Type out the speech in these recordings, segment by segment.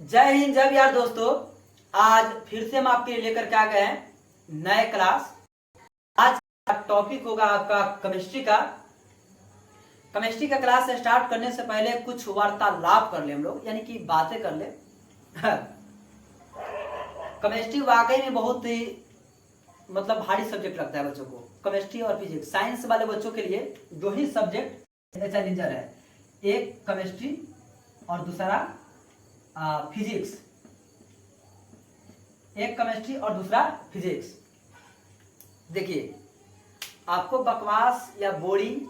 जय हिंद जय बिहार दोस्तों। आज फिर से हम आपके लिए लेकर के आ गए हैं नए क्लास। आज का टॉपिक होगा आपका केमिस्ट्री का क्लास स्टार्ट करने से पहले कुछ वार्तालाप कर ले हम लोग, यानी कि बातें कर ले। केमिस्ट्री वाकई में बहुत ही भारी सब्जेक्ट लगता है बच्चों को। केमिस्ट्री और फिजिक्स, साइंस वाले बच्चों के लिए दो ही सब्जेक्ट चैलेंजर है, एक केमिस्ट्री और दूसरा फिजिक्स। एक केमिस्ट्री और दूसरा फिजिक्स। देखिए, आपको बकवास या बोरिंग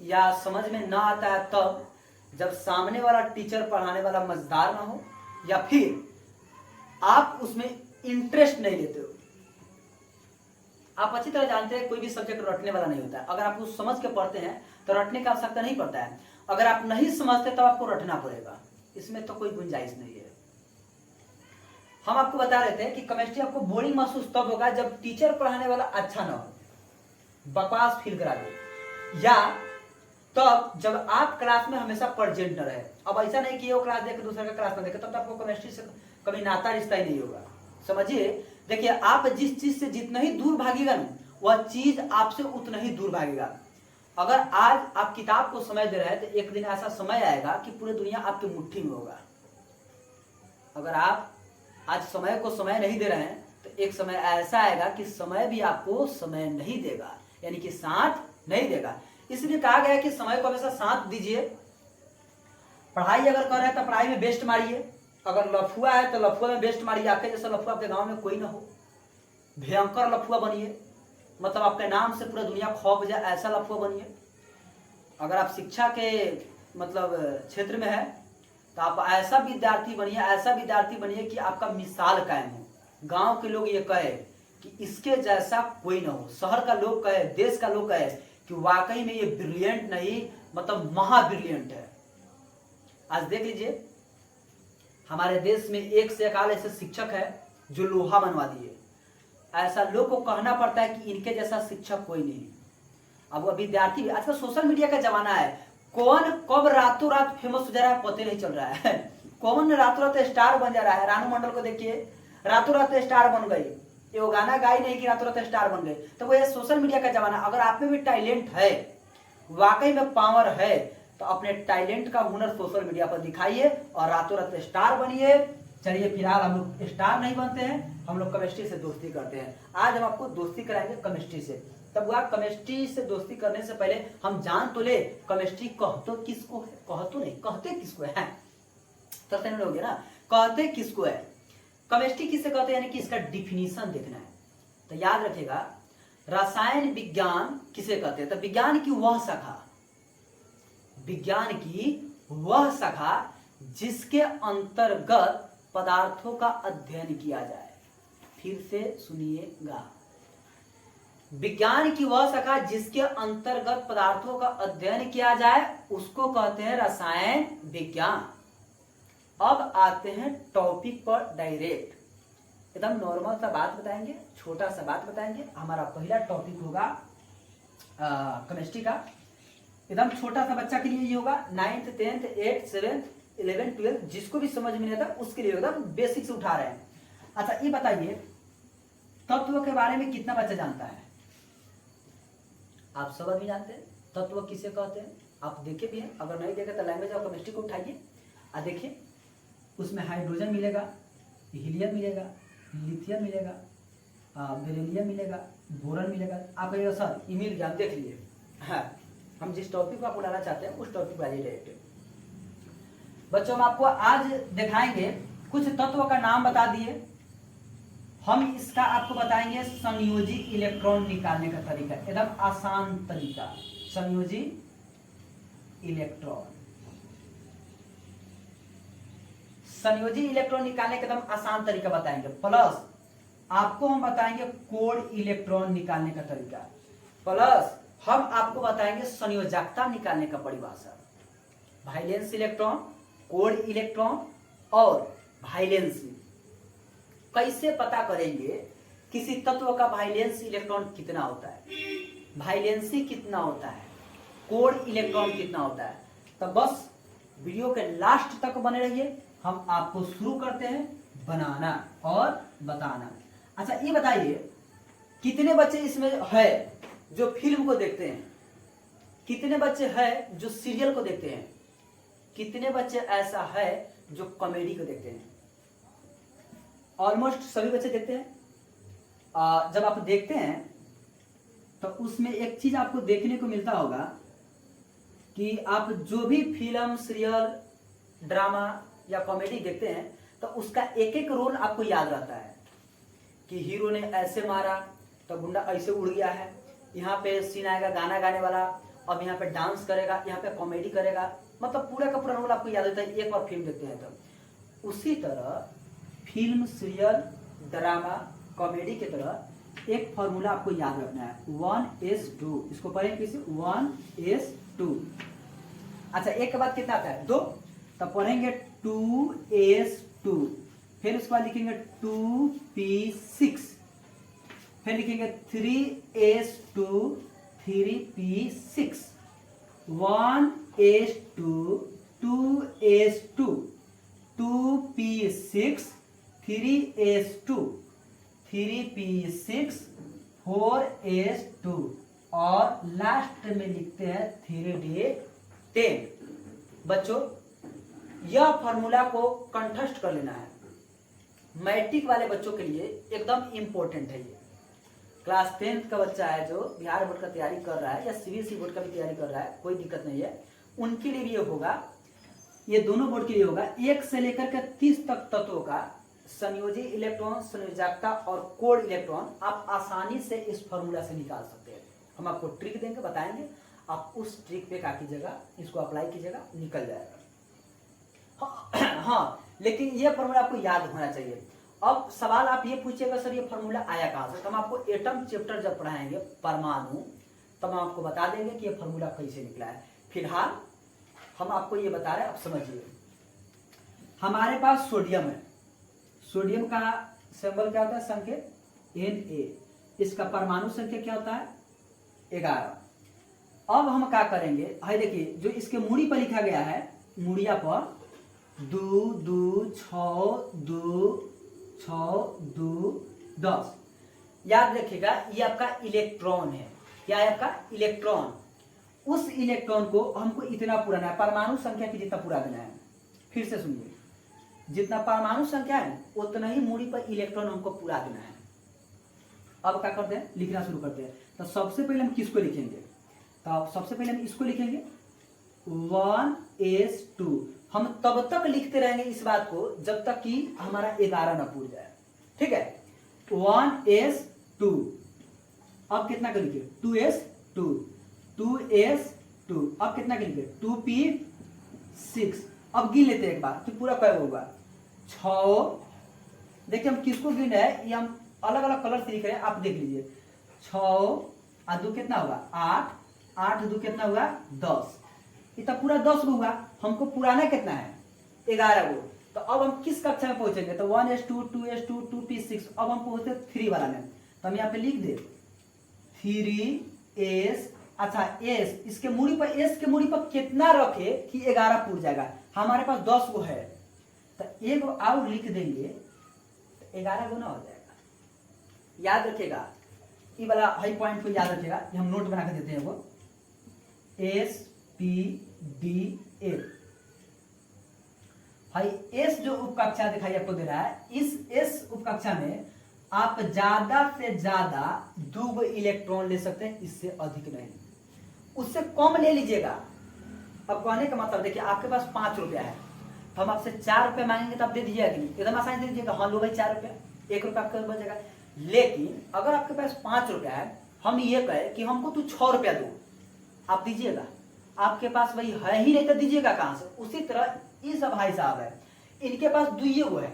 या समझ में ना आता है तब जब सामने वाला टीचर पढ़ाने वाला मजेदार ना हो, या फिर आप उसमें इंटरेस्ट नहीं लेते हो। आप अच्छी तरह जानते हैं कोई भी सब्जेक्ट रटने वाला नहीं होता है। अगर आप उस समझ के पढ़ते हैं तो रटने का आवश्यकता नहीं पड़ता है। अगर आप नहीं समझते तब आपको रटना पड़ेगा, इसमें तो कोई गुंजाइश नहीं है। हम आपको बता रहे थे कि केमिस्ट्री आपको बोरिंग महसूस तब होगा जब टीचर पढ़ाने वाला अच्छा ना हो, बकवास फील करा दे, या तब जब आप क्लास में हमेशा प्रेजेंट न रहे। अब ऐसा नहीं कि वो क्लास देखे दूसरे का क्लास में देखे, तब तो आपको केमिस्ट्री से कभी नाता रिश्ता ही नहीं होगा। समझिए, देखिए, आप जिस चीज से जितना ही दूर भागेगा ना, वह चीज आपसे उतना ही दूर भागेगा। अगर आज आप किताब को समय दे रहे हैं तो एक दिन ऐसा समय आएगा कि पूरी दुनिया आपकी मुट्ठी में होगा। अगर आप आज समय को समय नहीं दे रहे हैं तो एक समय ऐसा आएगा कि समय भी आपको समय नहीं देगा, यानी कि साथ नहीं देगा। इसलिए कहा गया है कि समय को हमेशा साथ दीजिए। पढ़ाई अगर कर रहे हैं तो पढ़ाई में बेस्ट मारिए, अगर लफुआ है तो लफुआ में बेस्ट मारिए। आपके जैसा लफुआ आपके गांव में कोई ना हो, भयंकर लफुआ बनिए, आपके नाम से पूरा दुनिया खौफ जाए, ऐसा लफुआ बनिए। अगर आप शिक्षा के क्षेत्र में है तो आप ऐसा विद्यार्थी बनिए कि आपका मिसाल कायम हो। गांव के लोग ये कहे कि इसके जैसा कोई ना हो, शहर का लोग कहे, देश का लोग कहे कि वाकई में ये ब्रिलियंट नहीं महा ब्रिलियंट है। आज देख लीजिए, हमारे देश में एक से एक ऐसे शिक्षक है जो लोहा बनवा दिए। ऐसा लोग को कहना पड़ता है कि इनके जैसा शिक्षक कोई नहीं। अब विद्यार्थी, आजकल सोशल मीडिया का जमाना है, कौन कब रातों रात फेमस हो जा रहा है पता नहीं चल रहा है। कौन रातों रात स्टार बन जा रहा है। रानू मंडल को देखिए, रातों रात स्टार बन गई। ये वो गाना गाई नहीं कि रातों रात स्टार बन गए। तो वो ये सोशल मीडिया का जमाना। अगर आप में भी टैलेंट है, वाकई में पावर है, तो अपने टैलेंट का हुनर सोशल मीडिया पर दिखाइए और रातों रात स्टार बनिए। चलिए, फिलहाल हम लोग स्टार नहीं बनते हैं, हम लोग केमिस्ट्री से दोस्ती करते हैं। आज हम आपको दोस्ती कराएंगे केमिस्ट्री से। तब वह केमिस्ट्री से दोस्ती करने से पहले हम जान तो ले केमिस्ट्री कहते किसको है, कहते किसको है। तो समझ लोगे ना, कहते किसको है, केमिस्ट्री किसे कहते हैं, यानी कि इसका डिफिनीशन देखना है। तो याद रखिएगा, रसायन विज्ञान किसे कहते हैं। तो विज्ञान की वह शाखा जिसके अंतर्गत पदार्थों का अध्ययन किया जाए। फिर से सुनिएगा, विज्ञान की वह शाखा जिसके अंतर्गत पदार्थों का अध्ययन किया जाए उसको कहते हैं रसायन विज्ञान। अब आते हैं टॉपिक पर डायरेक्ट। एकदम नॉर्मल सा बात बताएंगे, छोटा सा बात बताएंगे। हमारा पहला टॉपिक होगा केमिस्ट्री का। एकदम छोटा सा बच्चा के लिए ये होगा, 9th 10th 8th 7th 11th 12th, जिसको भी समझ में नहीं आता उसके लिए एकदम बेसिक से उठा रहे हैं। अच्छा, ये बताइए, तत्व के बारे में कितना बच्चा जानता है। आप सब अभी जानते हैं तत्व किसे कहते हैं। आप देखे भी हैं, अगर नहीं देखे तो लैंग्वेज ऑफ केमिस्ट्री को उठाइए और देखिए, उसमें हाइड्रोजन मिलेगा, हीलियम मिलेगा, लिथियम मिलेगा, बेरिलियम मिलेगा, बोरन मिलेगा। आप कहिएगा सर ये मिल गया, देख लिए। हाँ, हम जिस टॉपिक को आप उड़ाना चाहते हैं उस टॉपिक पर आइए डायरेक्ट। बच्चों, हम आपको आज दिखाएंगे कुछ तत्व का नाम बता दिए। हम इसका आपको बताएंगे संयोजी इलेक्ट्रॉन निकालने का तरीका, एकदम आसान तरीका। संयोजी इलेक्ट्रॉन निकालने का एकदम आसान तरीका बताएंगे। प्लस आपको हम बताएंगे कोड इलेक्ट्रॉन निकालने का तरीका। प्लस हम आपको बताएंगे संयोजकता निकालने का परिभाषा। वाइलेंस इलेक्ट्रॉन, कोड इलेक्ट्रॉन और वाइलेंसी। कैसे पता करेंगे किसी तत्व का वाइलेंस इलेक्ट्रॉन कितना होता है, वाइलेंसी कितना होता है, कोड इलेक्ट्रॉन कितना होता है। तो बस वीडियो के लास्ट तक बने रहिए। हम आपको शुरू करते हैं बनाना और बताना। अच्छा ये बताइए कितने बच्चे इसमें है जो फिल्म को देखते हैं, कितने बच्चे हैं जो सीरियल को देखते हैं, कितने बच्चे ऐसा है जो कॉमेडी को देखते हैं? ऑलमोस्ट सभी बच्चे देखते हैं। जब आप देखते हैं तो उसमें एक चीज आपको देखने को मिलता होगा कि आप जो भी फिल्म, सीरियल, ड्रामा या कॉमेडी देखते हैं तो उसका एक एक रोल आपको याद रहता है कि हीरो ने ऐसे मारा तो गुंडा ऐसे उड़ गया है, यहाँ पे सीन आएगा गाना गाने वाला, अब यहाँ पे डांस करेगा, यहाँ पे कॉमेडी करेगा, मतलब पूरा का पूरा रोल आपको याद होता है एक बार फिल्म देखते हैं तो। उसी तरह फिल्म, सीरियल, ड्रामा, कॉमेडी की तरह एक फॉर्मूला आपको याद रखना है 1:2। इसको पढ़ें किसी 1:2। अच्छा एक के बाद कितना आता है 2, तब पढ़ेंगे 2:2। फिर उसके बाद लिखेंगे 2p6, फिर लिखेंगे 3:2 3p6। 1:2 2:2 2p6 3:2 3p6 4:2 और लास्ट में लिखते हैं 3D10। बच्चों यह फॉर्मूला को कंठस्थ कर लेना है, मैट्रिक वाले बच्चों के लिए एकदम इंपॉर्टेंट है। ये क्लास 10th का बच्चा है जो बिहार बोर्ड का तैयारी कर रहा है या सीबीएसई बोर्ड का भी तैयारी कर रहा है, कोई दिक्कत नहीं है, उनके लिए भी ये होगा, ये दोनों बोर्ड के लिए होगा। 1 से लेकर के 30 तक तत्वों का संयोजी इलेक्ट्रॉन, संयोजकता और कोड इलेक्ट्रॉन आप आसानी से इस फॉर्मूला से निकाल सकते हैं। हम आपको ट्रिक देंगे, बताएंगे, आप उस ट्रिक पे क्या कीजिएगा, इसको अप्लाई कीजिएगा, निकल जाएगा। हाँ लेकिन ये फॉर्मूला आपको याद होना चाहिए। अब सवाल आप ये पूछिएगा सर ये फॉर्मूला आया कहां से, तो हम आपको एटम चैप्टर जब पढ़ाएंगे परमाणु तब हम आपको बता देंगे कि ये फॉर्मूला कैसे निकला है। फिलहाल हम आपको ये बता रहे हैं, अब समझिए। हमारे पास सोडियम है, सोडियम का सिंबल क्या होता है, संकेत Na। इसका परमाणु संख्या क्या होता है 11। अब हम क्या करेंगे, भाई देखिए जो इसके मूड़ी पर लिखा गया है, मूड़िया पर 2 2 6 2 6 2 10, याद रखिएगा ये आपका इलेक्ट्रॉन है। क्या है आपका इलेक्ट्रॉन। उस इलेक्ट्रॉन को हमको इतना पुराना है, परमाणु संख्या की जितना पूरा देना है। फिर से सुनिए, जितना परमाणु संख्या है उतना ही मूड़ी पर इलेक्ट्रॉन हमको पूरा देना है। अब क्या करते हैं, लिखना शुरू करते हैं। तो सबसे पहले हम किसको लिखेंगे, तो सबसे पहले हम इसको लिखेंगे 1:2। हम तब तक लिखते रहेंगे इस बात को जब तक कि हमारा 11 न पूर जाए, ठीक है। 1:2। अब कितना कर लिखिए 2:2 2:2। अब कितना कर लिखिए 2p6। अब गिन लेते हैं एक बार कि पूरा क्या होगा 6। देखिए हम किसको गिन रहे हैं, ये हम अलग अलग कलर से लिख रहे हैं, आप देख लीजिए। 6 और 2 कितना होगा 8, 8 2 कितना हुआ 10, इतना पूरा 10 हुआ। हमको पुराना कितना है 11 गो। तो अब हम किस कक्षा में पहुंचेंगे, तो 1:2 2:2 2p6। अब हम पहुंचते 3 वाला में, तो हम यहाँ पे लिख दे 3s। अच्छा s, इसके मूड़ी पर, s के मूड़ी पर कितना रखे कि 11 पूर जाएगा, हमारे पास 10 गो है, तो एक और लिख देंगे तो 11 गुना हो जाएगा। याद रखिएगा ये वाला हाई पॉइंट को याद रखिएगा, हम नोट बना के देते हैं वो SPDA। भाई S जो उपकक्षा दिखाई आपको दे रहा है, इस S उपकक्षा में आप ज्यादा से ज्यादा 2 इलेक्ट्रॉन ले सकते हैं, इससे अधिक नहीं, उससे कम ले लीजिएगा। अब कहने का मतलब देखिए आपके पास 5 रुपया है, तो हम आपसे 4 रुपये मांगेंगे तो आप दे दीजिएगा कि नहीं, एकदम आसानी से दीजिएगा। हाँ लो भाई 4 रुपया, 1 रुपया आपके पास बच जाएगा। लेकिन अगर आपके पास 5 रुपया है, हम ये कहे कि हमको तू 6 रुपया दो, आप दीजिएगा। आपके पास वही है ही नहीं तो दीजिएगा कहां से। उसी तरह ये सब भाई साहब है, इनके पास 2 वो है,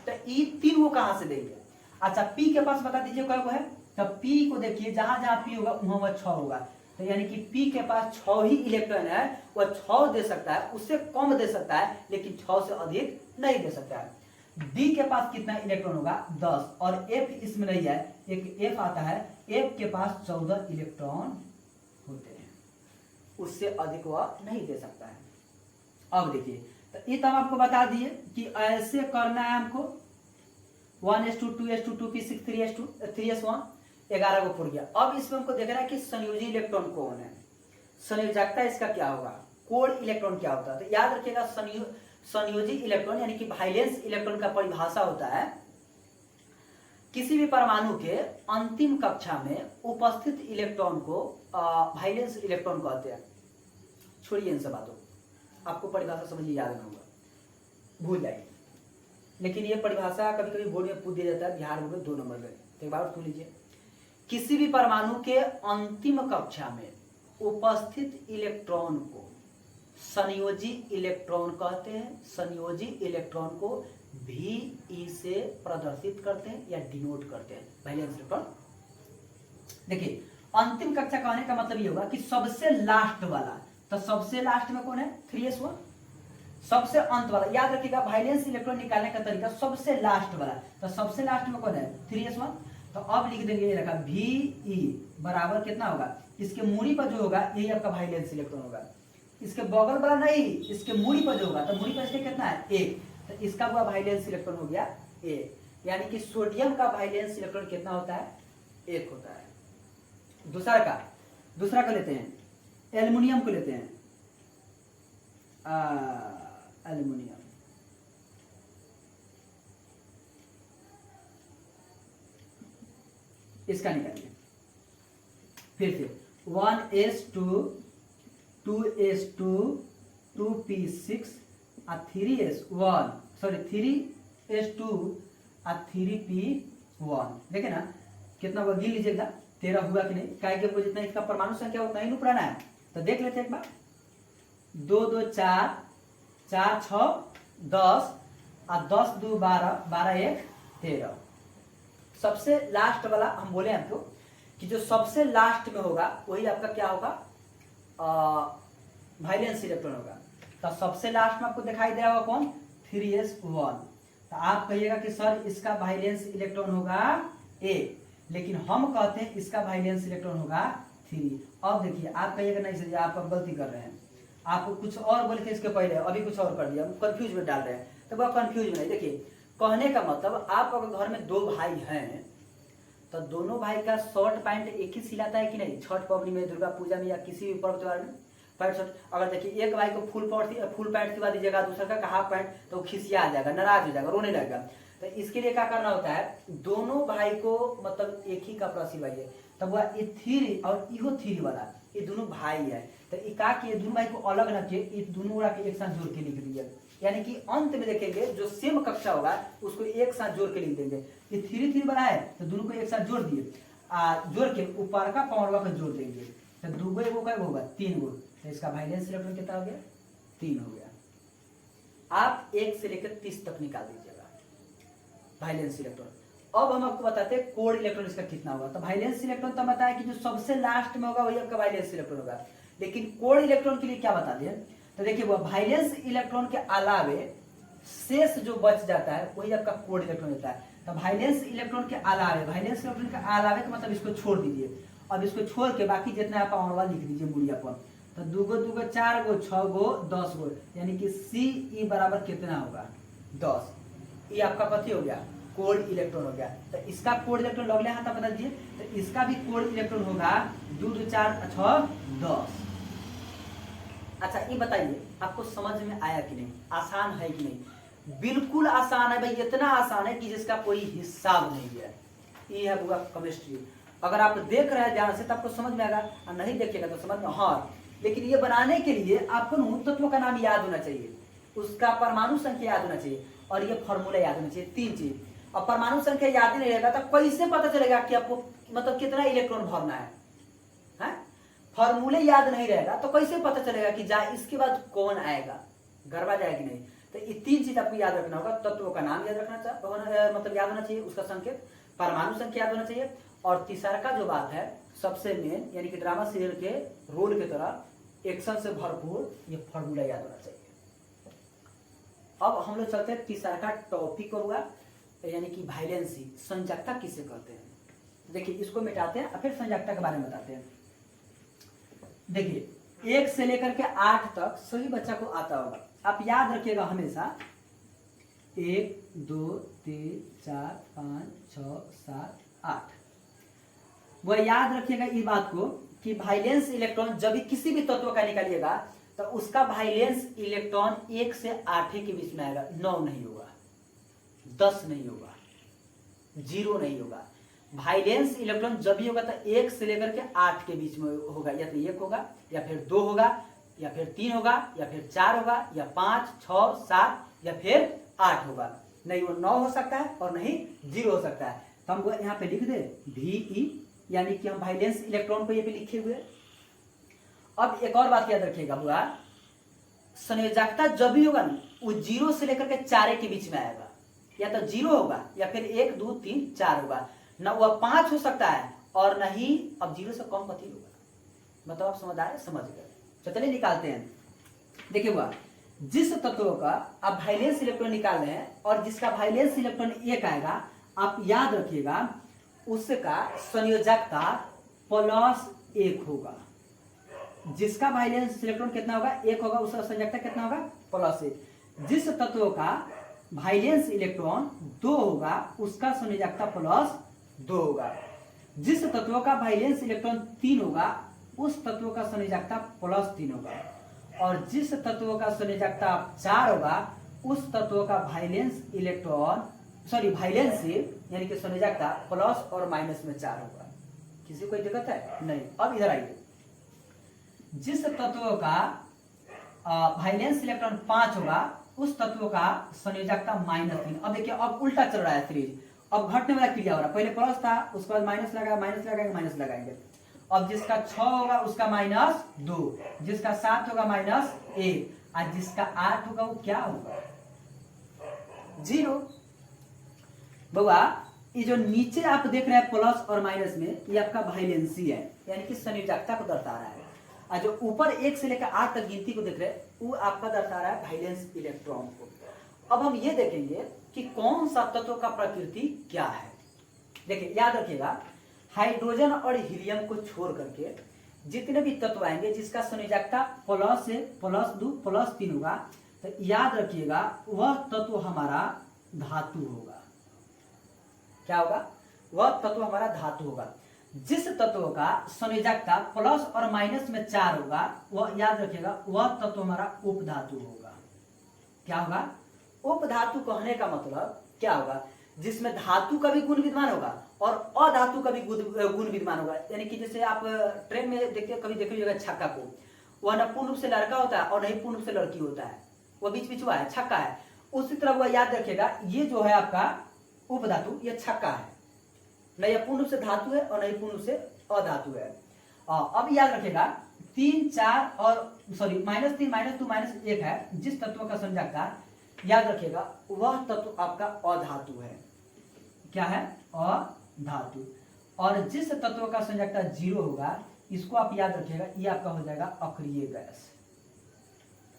तो ये 3 वो कहां से देंगे। अच्छा पी के पास बता दीजिए क्या वो है, तो पी को देखिए जहां जहां पी होगा वहां 6 होगा, तो यानी कि पी के पास 6 ही इलेक्ट्रॉन है, वह 6 दे सकता है, उससे कम दे सकता है, लेकिन 6 से अधिक नहीं दे सकता है। डी के पास कितना इलेक्ट्रॉन होगा 10, और एफ इसमें नहीं है, एक एफ आता है, एफ के पास 14 इलेक्ट्रॉन होते हैं, उससे अधिक वह नहीं दे सकता है। अब देखिए, तो ये तो हम आपको बता दिए कि ऐसे करना है हमको 1s2 2s2 2p6 3s2 3s1 11 को पुर गया। अब इसमें हमको देखना है कि संयोजी इलेक्ट्रॉन कौन है, संयोजकता इसका क्या होगा, कोर इलेक्ट्रॉन क्या होता है। तो याद रखिएगा संयोजी इलेक्ट्रॉन यानी कि वाइलेंस इलेक्ट्रॉन का परिभाषा होता है किसी भी परमाणु के अंतिम कक्षा में उपस्थित इलेक्ट्रॉन को वाइलेंस इलेक्ट्रॉन कहते हैं। छोड़िए इन सब बातों, आपको परिभाषा समझिए, याद ना होगा, भूल जाइए। लेकिन ये परिभाषा कभी कभी बोर्ड में पूछ दिया जाता है, बिहार बोर्ड में 2 नंबर में। तो एक बार सुन लीजिए, किसी भी परमाणु के अंतिम कक्षा में उपस्थित इलेक्ट्रॉन को संयोजी इलेक्ट्रॉन कहते हैं। संयोजी इलेक्ट्रॉन को VE से प्रदर्शित करते हैं या डिनोट करते हैं, वाइलेंस इलेक्ट्रॉन। देखिए, अंतिम कक्षा कहने का मतलब ये होगा कि सबसे लास्ट वाला, तो सबसे लास्ट में कौन है 3s1, सबसे अंत वाला। याद रखिएगा वाइलेंस इलेक्ट्रॉन निकालने का तरीका सबसे लास्ट वाला, तो सबसे लास्ट में कौन है 3s1। तो अब लिख देंगे, ये रखा VE बराबर कितना होगा, इसके मूड़ी पर जो होगा यही आपका वाइलेंस इलेक्ट्रॉन होगा, इसके बगल वाला नहीं, इसके मूड़ी पर जो होगा, तो मूड़ी पर इसके कितना है 1, तो इसका हुआ वाइलेंस इलेक्ट्रॉन हो गया 1। यानी कि सोडियम का वाइलेंस इलेक्ट्रॉन कितना होता है 1 होता है। दूसरा का लेते हैं, एल्युमिनियम को लेते हैं, एल्युमिनियम, इसका निकालिए फिर से 1s2 2s2 2p6 और 3s1 सॉरी 3s2 और 3p1। देखे ना कितना हुआ, गिन लीजिएगा 13 हुआ कि नहीं, काय के जितना इसका परमाणु संख्या उतना ही पुराना है। तो देख लेते हैं एक बार, 2 2 4 4 6 10 और 10 2 12 12 1 13। सबसे लास्ट वाला हम बोले आपको कि जो सबसे लास्ट में होगा वही आपका क्या होगा, वाइलेंस इलेक्ट्रॉन होगा। तो सबसे लास्ट में आपको दिखाई दे रहा होगा कौन 3s1। तो आप कहिएगा कि सर इसका वाइलेंस इलेक्ट्रॉन होगा 1, लेकिन हम कहते हैं इसका वाइलेंस इलेक्ट्रॉन होगा 3। अब देखिए, आप कहिएगा नहीं सर आप गलती कर रहे हैं, आपको कुछ और बोले थे इसके पहले, अभी कुछ और कर दिया, कंफ्यूज में डाल रहे हैं। तो वह कंफ्यूज में नहीं, देखिए कहने का मतलब आप अगर घर में 2 भाई हैं तो दोनों भाई का शर्ट पैंट एक ही सिलाता है कि नहीं, छठ पवनी में, दुर्गा पूजा में या किसी भी पर्व त्योहार में पैंट शर्ट। अगर देखिए एक भाई को फुल पैंट सिलवा दीजिएगा, दूसरा का हाफ पैंट, तो खिसिया आ जाएगा, नाराज हो जाएगा, रोने लगेगा। तो इसके लिए क्या करना होता है, दोनों भाई को मतलब एक ही कपड़ा सिलवाइए। तब वह ये 3 और इहो 3 वाला, ये दोनों भाई है, तो ये का कि दोनों भाई को अलग न किए, ये दोनों उड़ा के एक साथ जोड़ के लिख दीजिए। यानी कि अंत में देखेंगे जो सेम कक्षा होगा उसको एक साथ जोड़ के लिख देंगे। ये 3 3 बना है तो दोनों को एक साथ जोड़ दिए, जोड़ के ऊपर का पावरवा को जोड़ देंगे, तो 2 गो एगो का होगा 3 गो। तो इसका वाइलेंस इलेक्ट्रॉन कितना हो गया 3 हो गया। आप 1 से लेकर 30 तक निकाल दीजिएगा वाइलेंस इलेक्ट्रॉन। अब हम आपको बताते हैं कोर इलेक्ट्रॉन इसका कितना होगा। तो वाइलेंस इलेक्ट्रॉन तो बताया कि जो सबसे लास्ट में होगा वही आपका वाइलेंस इलेक्ट्रॉन होगा, लेकिन कोर इलेक्ट्रॉन के लिए क्या बता दिए, तो देखिए वो वाइलेंस इलेक्ट्रॉन के अलावे शेष जो बच जाता है वही आपका कोर इलेक्ट्रॉन होता है। तो वाइलेंस इलेक्ट्रॉन के अलावे, वाइलेंस इलेक्ट्रॉन के अलावे का मतलब इसको छोड़ दीजिए। अब इसको छोड़ के बाकी जितना आप ऑनवा लिख दीजिए बुढ़िया पर। तो 2 गो 2 गो 4 गो 6 गो 10 गो, यानी कि CE बराबर कितना होगा 10। ये आपका कथी हो गया कोर इलेक्ट्रॉन हो गया। तो इसका कोर इलेक्ट्रॉन लगले हाथ बता दीजिए, तो इसका भी कोर इलेक्ट्रॉन होगा 2 2 4 6 10। अच्छा ये बताइए आपको समझ में आया कि नहीं, आसान है कि नहीं? बिल्कुल आसान है भाई, इतना आसान है कि जिसका कोई हिसाब नहीं है। ये है पूरा केमिस्ट्री। अगर आप देख रहे हैं ध्यान से तो आपको समझ में आएगा, और नहीं देखिएगा तो समझ में हाँ। लेकिन ये बनाने के लिए आपको तत्व का नाम याद होना चाहिए, उसका परमाणु संख्या याद होना चाहिए, और ये फॉर्मूला याद होना चाहिए, 3 चीज। और परमाणु संख्या याद ही नहीं रहेगा तो कैसे पता चलेगा कि आपको मतलब कितना इलेक्ट्रॉन भरना है? फॉर्मूले याद नहीं रहेगा तो कैसे पता चलेगा कि जा इसके बाद कौन आएगा, गड़बड़ा जाएगा कि नहीं? तो ये 3 चीज आपको याद रखना होगा। तत्वों का नाम याद रखना मतलब याद होना चाहिए, उसका संकेत, परमाणु संख्या याद होना चाहिए, और तीसरा का जो बात है सबसे मेन, यानी कि ड्रामा सीरियल के रोल की तरह एक्शन से भरपूर, ये फॉर्मूला याद होना चाहिए। अब हम लोग चलते हैं तीसरा का टॉपिक होगा, यानी कि वाइलेंसी, संयोजकता किसे कहते हैं। देखिए इसको मिटाते हैं और फिर संयोजकता के बारे में बताते हैं। देखिए 1 से लेकर के 8 तक सभी बच्चा को आता होगा। आप याद रखिएगा हमेशा 1 2 3 4 5 6 7 8। वह याद रखिएगा इस बात को कि वाइलेंस इलेक्ट्रॉन जब भी किसी भी तत्व का निकालिएगा तो उसका वाइलेंस इलेक्ट्रॉन 1 से 8 के बीच में आएगा। 9 नहीं होगा, 10 नहीं होगा, 0 नहीं होगा। वाइलेंस इलेक्ट्रॉन जब भी होगा तो 1 से लेकर के 8 के बीच में होगा। या तो 1 होगा या फिर 2 होगा या फिर 3 होगा या फिर 4 होगा या 5 6 7 या फिर 8 होगा। नहीं वो 9 हो सकता है और नहीं 0 हो सकता है। तो हम यहाँ पे लिख दे VE, यानी कि हम वाइलेंस इलेक्ट्रॉन को ये पे लिखे हुए। अब एक और बात याद रखिएगा हुआ, संयोजकता जब भी होगा ना वो 0 से लेकर के 4 के बीच में आएगा। या तो 0 होगा या फिर 1 2 3 4 होगा। ना वह 5 हो सकता है और न ही अब 0 से कम कथी होगा। मतलब आप समझ आए, समझ गए। तो चलिए निकालते हैं। देखिए हुआ, जिस तत्व का आप वाइलेंस इलेक्ट्रॉन निकाल रहे हैं और जिसका वाइलेंस इलेक्ट्रॉन 1 आएगा, आप याद रखिएगा उसका संयोजकता +1 होगा। जिसका वाइलेंस इलेक्ट्रॉन कितना होगा 1 होगा, उसका संयोजकता कितना होगा +1। जिस तत्व का वाइलेंस इलेक्ट्रॉन 2 होगा उसका संयोजकता +2 होगा। जिस तत्व का वाइलेंस इलेक्ट्रॉन 3 होगा उस तत्व का संयोजकता +3 होगा। और जिस तत्व का संयोजकता 4 होगा उस तत्व का वाइलेंस इलेक्ट्रॉन वाइलेंस यानी कि संयोजकता प्लस और माइनस में 4 होगा। किसी कोई दिक्कत है नहीं। अब इधर आइए, जिस तत्व का वाइलेंस इलेक्ट्रॉन 5 होगा उस तत्व का संयोजकता -3। अब देखिए अब उल्टा चल रहा है सीरीज। अब घटने वाला क्रिया हो रहा है, पहले प्लस था उसके बाद माइनस लगाएंगे माइनस लगाएंगे। अब जिसका 6 होगा उसका -2, जिसका 7 होगा -1 और जिसका 8 होगा वो क्या होगा 0। बउआ ये जो नीचे आप देख रहे हैं प्लस और माइनस में ये आपका वाइलेंसी है, यानी कि संयोजकता को दर्शा रहा है। और जो ऊपर 1 से लेकर 8 तक गिनती को देख रहे हैं वो आपका दर्शा रहा है वाइलेंस इलेक्ट्रॉन को। अब हम ये देखेंगे कि कौन सा तत्व का प्रकृति क्या है। देखिए याद रखिएगा, हाइड्रोजन और हीलियम को छोड़ करके जितने भी तत्व आएंगे जिसका संयोजकता +1 से +2 +3 होगा, तो याद रखिएगा वह तत्व हमारा धातु होगा। क्या होगा? वह तत्व हमारा धातु होगा। जिस तत्व का संयोजकता प्लस और माइनस में 4 होगा वह याद रखिएगा वह तत्व हमारा उपधातु होगा। क्या होगा? उपधातु कहने का मतलब क्या होगा? जिसमें धातु का भी गुण विद्यमान होगा और अधातु का भी गुण विद्यमान होगा। यानी कि जैसे आप ट्रेन में देखते कभी देखिएगा छक्का को, वह न पूर्ण रूप से लड़का होता है और नहीं पूर्ण रूप से लड़की होता है, वह बीच बीच हुआ है, छक्का है। उसी तरह वह याद रखिएगा ये जो है आपका उपधातु ये छक्का है, न यह पूर्ण रूप से धातु है और नहीं पूर्ण रूप से अधातु है। अब याद रखिएगा 3 4 और -3 -2 -1 है। जिस तत्व का संयोजकता याद रखिएगा वह तत्व आपका अधातु है। क्या है? अधातु। और जिस तत्व का संयोजकता 0 होगा इसको आप याद रखिएगा ये आपका हो जाएगा अक्रिय गैस।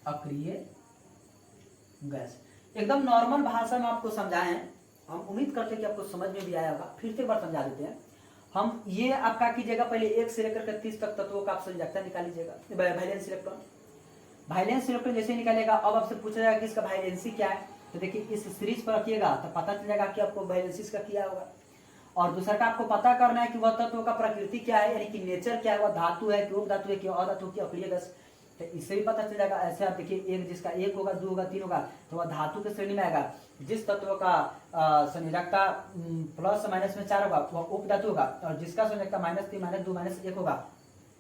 अक्रिय गैस एकदम नॉर्मल भाषा में आपको समझाएं, हम उम्मीद करते हैं कि आपको समझ में भी आया होगा। फिर से एक बार समझा देते हैं हम। ये आपका कीजिएगा पहले 1 से लेकर के 30 तक तत्वों का आप संयोजकता निकाल लीजिएगा, वाइलेंस इलेक्ट्रॉन। वाइलेंस इलेक्ट्रॉन जैसे निकालेगा अब आपसे पूछा जाएगा कि इसका वाइलेंसी क्या है, तो देखिए इस सीरीज पर रखिएगा तो पता चलेगा कि आपको वाइलेंसी का क्या होगा। और दूसरा का आपको पता करना है कि वह तत्व का प्रकृति क्या है, यानी कि नेचर क्या है, वह धातु है कि उपधातु है कि अधातु की अक्रिय गैस, तो इससे भी पता चल जाएगा। ऐसे आप देखिए एक जिसका 1 होगा 2 होगा 3 होगा तो वह धातु के श्रेणी में आएगा। जिस तत्व का संयोजकता प्लस माइनस में 4 होगा वह उपधातु होगा। और जिसका संयोजकता -3 -2 -1 होगा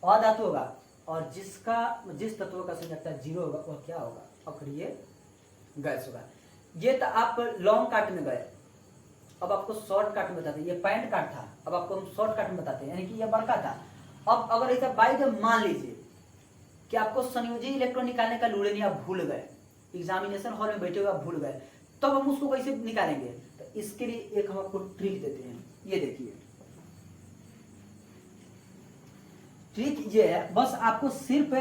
अधातु होगा। और जिस तत्व का संयोजकता 0 होगा वह क्या होगा? अक्रिय गैस होगा। ये तो आप लॉन्ग काट में गए, अब आपको शॉर्ट काट में बताते हैं। ये पैंट काट था, अब आपको हम शॉर्ट काट में बताते हैं, यानी कि यह बड़का था। अब अगर ऐसा बाई द मान लीजिए कि आपको संयोजी इलेक्ट्रॉन निकालने का लूड़े नहीं, आप भूल गए, एग्जामिनेशन हॉल में बैठे हुए आप भूल गए, तब हम उसको कैसे निकालेंगे? तो इसके लिए एक हम आपको ट्रिक देते हैं। ये देखिए ट्रिक ये है, बस आपको सिर्फ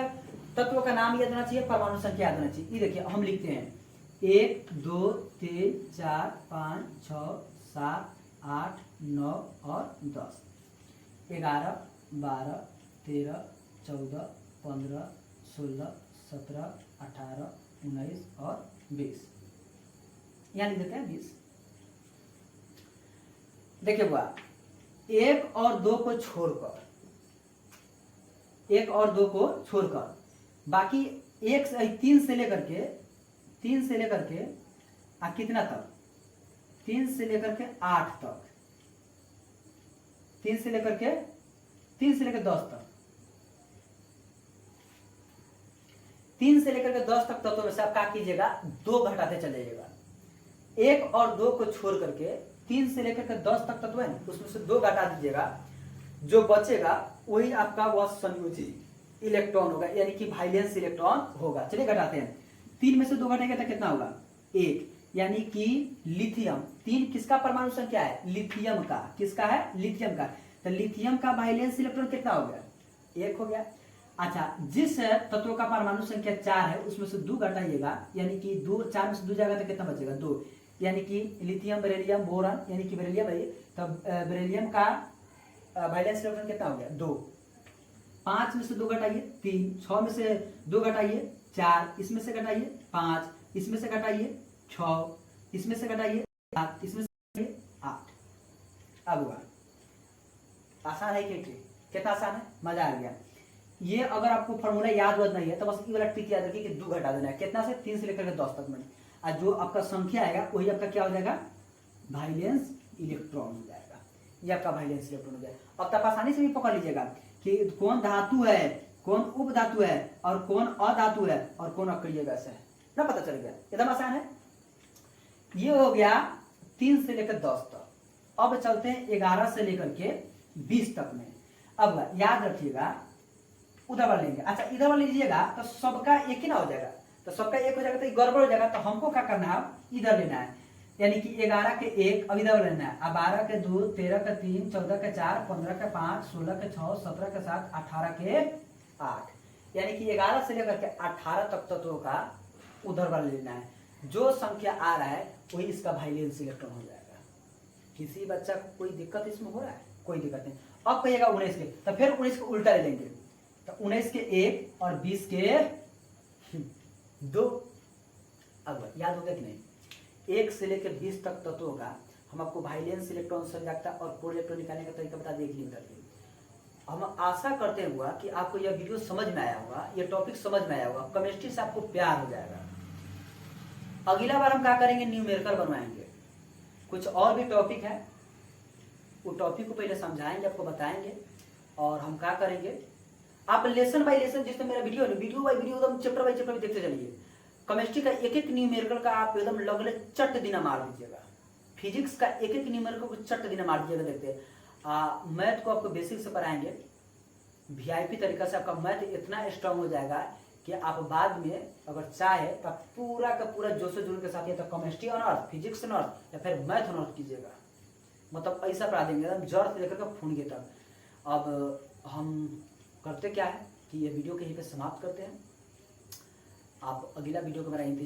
तत्व का नाम याद होना चाहिए, परमाणु संख्या याद होना चाहिए। ये देखिए हम लिखते हैं 1 2 3 4 5 6 7 8 9 और 10 11 12 13 14 15 16, 17, 18, 19 और 20। यहाँ लिख देते हैं 20। देखिए बुआ, 1 और 2 को छोड़कर, 1 और 2 को छोड़कर बाकी 3 से लेकर के कितना तक, 3 से लेकर के 8 तक, 3 से लेकर के 10 तक, 3 से लेकर के 10 तक तत्वों में से आप क्या कीजिएगा, 2 घटाते चले जाइएगा। 1 और 2 को छोड़ करके 3 से लेकर के 10 तक तत्व है ना, उसमें से 2 घटा दीजिएगा। जो बचेगा वही आपका वह संयोजी इलेक्ट्रॉन होगा, यानी कि वैलेंस इलेक्ट्रॉन होगा। चलिए घटाते हैं। 3 में से 2 घटेंगे तो कितना होगा, 1, यानी कि लिथियम। 3 किसका परमाणु संख्या है, लिथियम का। किसका है, लिथियम का। तो लिथियम का वैलेंस इलेक्ट्रॉन कितना हो गया, 1 हो गया। अच्छा, जिस तत्व का परमाणु संख्या 4 है उसमें से 2 घटाइएगा, यानी कि 4 में से 2 जाएगा तो कितना बचेगा, 2, यानी कि लिथियम, बेरिलियम, बोरॉन, यानी कि बेरिलियम है। तो बेरिलियम का वैलेंस इलेक्ट्रॉन कितना हो गया, 2। 5 में से 2 घटाइए 3, 6 में से 2 घटाइए 4, इसमें से घटाइए 5, इसमें से घटाइए 6, इसमें से घटाइए 7, इसमें से 8। अब हुआ आसान है कि कितना आसान है, मजा आ गया। ये अगर आपको फॉर्मूला याद नहीं है तो बस ये वाला ट्रिक याद रखिए कि 2 घटा देना है। कितना से, 3 से लेकर के 10 तक में। और जो आपका संख्या आएगा वही आपका क्या हो जाएगा, वैलेंस इलेक्ट्रॉन हो जाएगा। ये आपका वैलेंस इलेक्ट्रॉन हो जाएगा। अब तक आसानी से भी पकड़ लीजिएगा कि कौन धातु है, कौन उप धातु है, और कौन अधातु है, और कौन अक्रिय गैस है ना, पता चल गया। एकदम आसान है। ये हो गया 3 से लेकर 10 तक। अब चलते हैं 11 से लेकर के 20 तक में। अब याद रखिएगा, उधर वाला लेंगे। अच्छा, इधर वाला लीजिएगा तो सबका एक ही ना हो जाएगा, तो सबका 1 हो जाएगा तो गड़बड़ हो जाएगा। तो हमको क्या करना है, इधर लेना है, यानी कि 11 के 1 अब इधर लेना है। 12 के 2, 13 के 3, 14 के 4, 15 के 5, 16 के 6, 17 के 7, 18 के 8, यानी कि 11 से लेकर के 18 तक तत्वों का उधर वाला लेना है। जो संख्या आ रहा है वही इसका वैलेंस इलेक्ट्रॉन हो जाएगा। किसी बच्चा को कोई दिक्कत इसमें हो रहा है, कोई दिक्कत नहीं। अब कहिएगा 19 के, तो फिर 19 को उल्टा ले लेंगे, तो 19 के 1 और 20 के 2। अब याद हो गया कि नहीं, 1 से लेकर 20 तक तत्वों का हम आपको वैलेंस इलेक्ट्रॉन, संयोजकता और कोर इलेक्ट्रॉन निकालने का तरीका बता दिए। हम आशा करते हुआ कि आपको यह वीडियो समझ में आया होगा, यह टॉपिक समझ में आया होगा, केमिस्ट्री से आपको प्यार हो जाएगा। अगला बार हम क्या करेंगे, न्यूमेरिकल बनवाएंगे। कुछ और भी टॉपिक है, वो टॉपिक को पहले समझाएंगे, आपको बताएंगे, और हम क्या करेंगे, आप लेसन बाय लेसन, जिसमें मेरा वीडियो बाय वीडियो एकदम चैप्टर बाय चैप्टर देखते चलिए। केमिस्ट्री का एक न्यूमेरिकल का आप एकदम लगले चट दिना मार दीजिएगा। फिजिक्स का एक न्यूमेरिकल को चट दिना मार दीजिएगा। देखते मैथ को आपको बेसिक से पढ़ाएंगे, वीआईपी तरीका से आपका मैथ इतना स्ट्रांग हो जाएगा कि आप बाद में अगर चाहे तो पूरा का पूरा जोश जुनून के साथ या तो केमिस्ट्री ऑनर्स, फिजिक्स ऑनर्स, या फिर मैथ ऑनर्स कीजिएगा। मतलब ऐसा पढ़ा देंगे एकदम जड़ से लेकर के फूंगे तक। अब हम करते क्या है कि ये वीडियो को यहीं पे समाप्त करते हैं। आप अगला वीडियो को मेरा